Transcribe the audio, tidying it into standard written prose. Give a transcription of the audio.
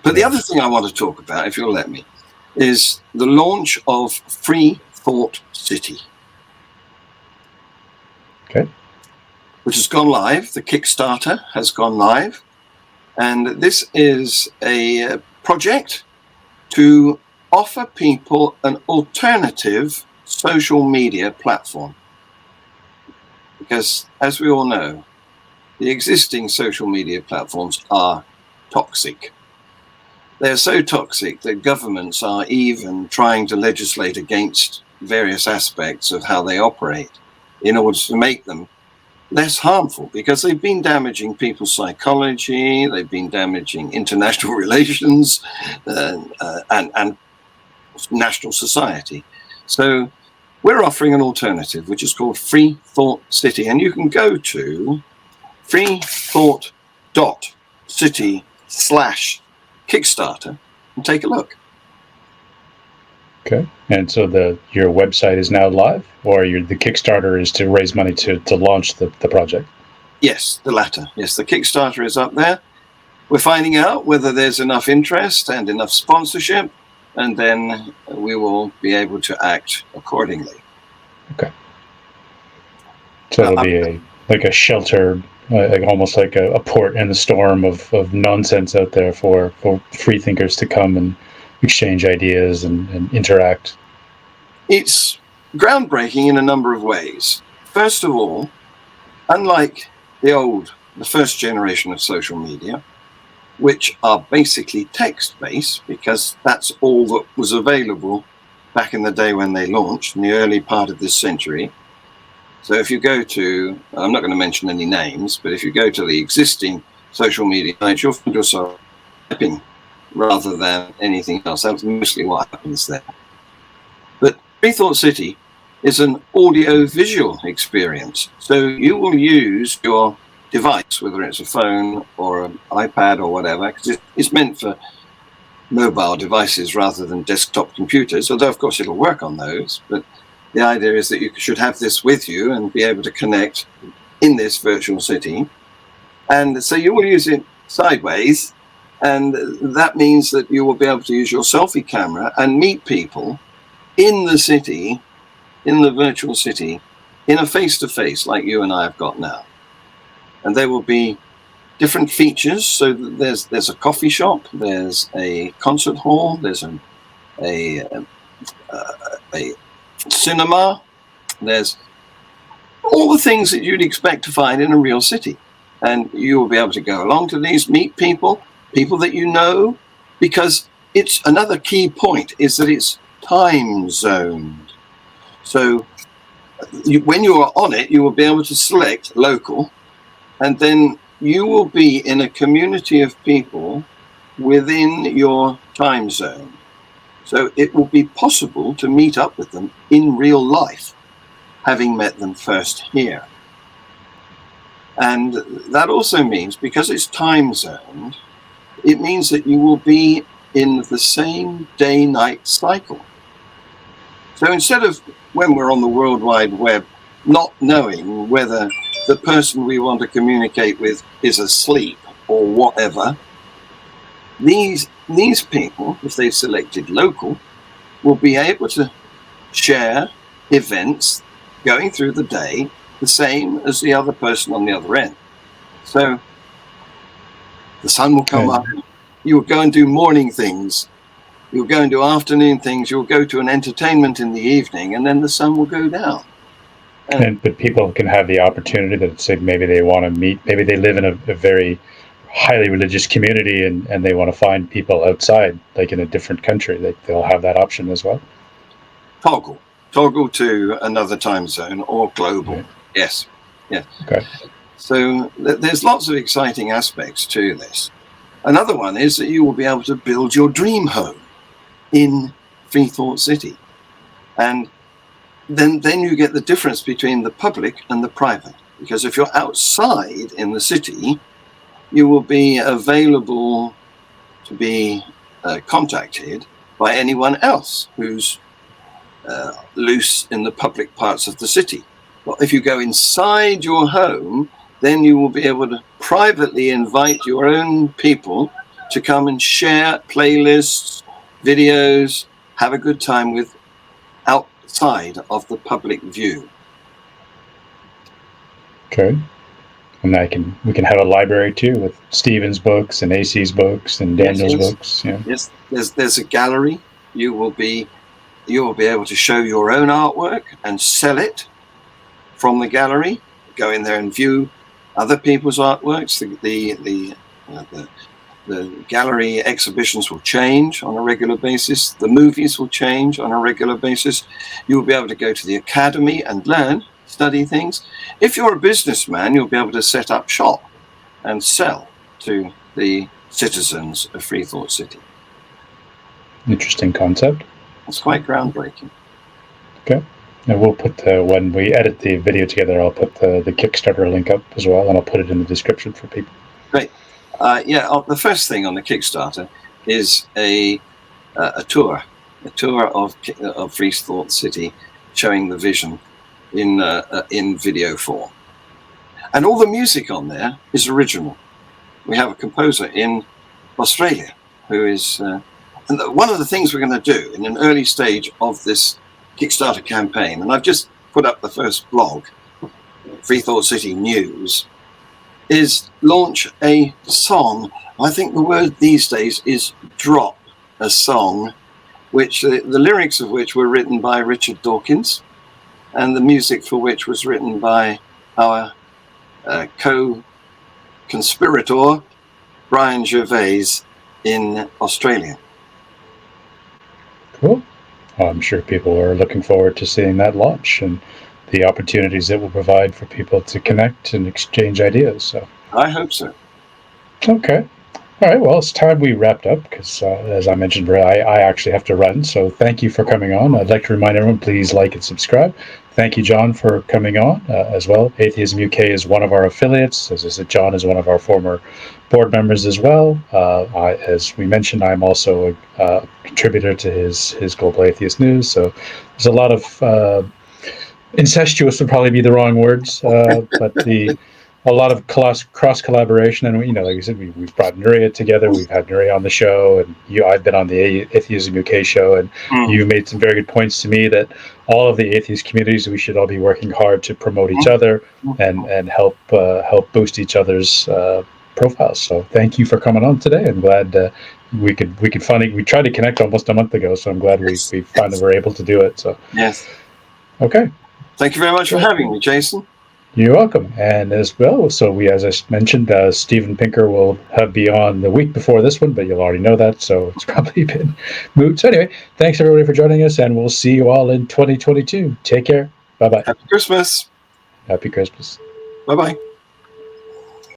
But the other thing I want to talk about, if you'll let me, is the launch of FreeThought City. Okay. Which has gone live. The Kickstarter has gone live. And this is a project to offer people an alternative social media platform. Because, as we all know, the existing social media platforms are toxic. They're so toxic that governments are even trying to legislate against various aspects of how they operate in order to make them less harmful, because they've been damaging people's psychology, they've been damaging international relations and national society. So we're offering an alternative, which is called FreeThought City. And you can go to freethought.city/Kickstarter and take a look. Okay. And so your website is now live, or the Kickstarter is to raise money to launch the project? Yes, the latter. Yes, the Kickstarter is up there. We're finding out whether there's enough interest and enough sponsorship, and then we will be able to act accordingly. Okay. So it'll be like a shelter, almost like a port in the storm of nonsense out there for free thinkers to come and exchange ideas and interact. It's groundbreaking in a number of ways. First of all, unlike the first generation of social media, which are basically text-based, because that's all that was available back in the day when they launched, in the early part of this century. So if you go to, I'm not going to mention any names, but if you go to the existing social media sites, you'll find yourself typing rather than anything else. That's mostly what happens there. But FreeThought City is an audio-visual experience. So you will use your device, whether it's a phone or an iPad or whatever, because it's meant for mobile devices rather than desktop computers, although of course it'll work on those. But the idea is that you should have this with you and be able to connect in this virtual city. And so you will use it sideways, and that means that you will be able to use your selfie camera and meet people in the city, in the virtual city, in a face-to-face like you and I have got now. And there will be different features. So there's a coffee shop, there's a concert hall, there's a cinema, there's all the things that you'd expect to find in a real city. And you will be able to go along to these, meet people that you know, because it's another key point is that it's time zoned. So when you are on it, you will be able to select local, and then you will be in a community of people within your time zone. So it will be possible to meet up with them in real life, having met them first here. And that also means, because it's time zoned, it means that you will be in the same day-night cycle. So instead of when we're on the World Wide Web, not knowing whether the person we want to communicate with is asleep or whatever, these people, if they've selected local, will be able to share events going through the day the same as the other person on the other end. So the sun will come up, you will go and do morning things, you'll go and do afternoon things, you'll go to an entertainment in the evening, and then the sun will go down. But people can have the opportunity that, say, maybe they want to meet, maybe they live in a very highly religious community and they want to find people outside, like in a different country. They'll have that option as well. Toggle to another time zone or global. Yeah. Yes. Yeah. Okay. So there's lots of exciting aspects to this. Another one is that you will be able to build your dream home in FreeThought City. And then you get the difference between the public and the private. Because if you're outside in the city, you will be available to be contacted by anyone else who's loose in the public parts of the city. Well, if you go inside your home, then you will be able to privately invite your own people to come and share playlists, videos, have a good time with outside of the public view. Okay. And we can have a library too with Stephen's books and AC's books and Daniel's books. Yeah. Yes, there's a gallery. You will be able to show your own artwork and sell it from the gallery. Go in there and view other people's artworks. The gallery exhibitions will change on a regular basis. The movies will change on a regular basis. You'll be able to go to the academy and learn, study things. If you're a businessman, you'll be able to set up shop and sell to the citizens of FreeThought City. Interesting concept. It's quite groundbreaking. Okay. And we'll put when we edit the video together, I'll put the Kickstarter link up as well, and I'll put it in the description for people. Great. The first thing on the Kickstarter is a tour of FreeThought City, showing the vision in video form, and all the music on there is original. We have a composer in Australia who is, and one of the things we're going to do in an early stage of this Kickstarter campaign, and I've just put up the first blog, FreeThought City News, is launch a song. I think the word these days is drop a song, which the lyrics of which were written by Richard Dawkins, and the music for which was written by our co-conspirator, Brian Gervais, in Australia. Cool. I'm sure people are looking forward to seeing that launch and the opportunities it will provide for people to connect and exchange ideas. So I hope so. Okay. All right. Well, it's time we wrapped up because, as I mentioned, I actually have to run. So thank you for coming on. I'd like to remind everyone, please like and subscribe. Thank you, John, for coming on as well. Atheism UK is one of our affiliates. As I said, John is one of our former board members as well. As we mentioned, I'm also a contributor to his Global Atheist News. So there's a lot of incestuous would probably be the wrong words, but a lot of cross collaboration, and like you said, we've brought Nuria together. We've had Nuria on the show, and I've been on the Atheism UK show, and you've made some very good points to me that all of the atheist communities, we should all be working hard to promote each other and help boost each other's profiles. So thank you for coming on today. I'm glad we could finally, we tried to connect almost a month ago, so I'm glad we finally were able to do it. So yes, okay. Thank you very much for having me, Jason. You're welcome. And as well, so as I mentioned, Steven Pinker will be on the week before this one, but you'll already know that, so it's probably been moved. So anyway, thanks everybody for joining us, and we'll see you all in 2022. Take care. Bye-bye. Happy Christmas. Happy Christmas. Bye-bye.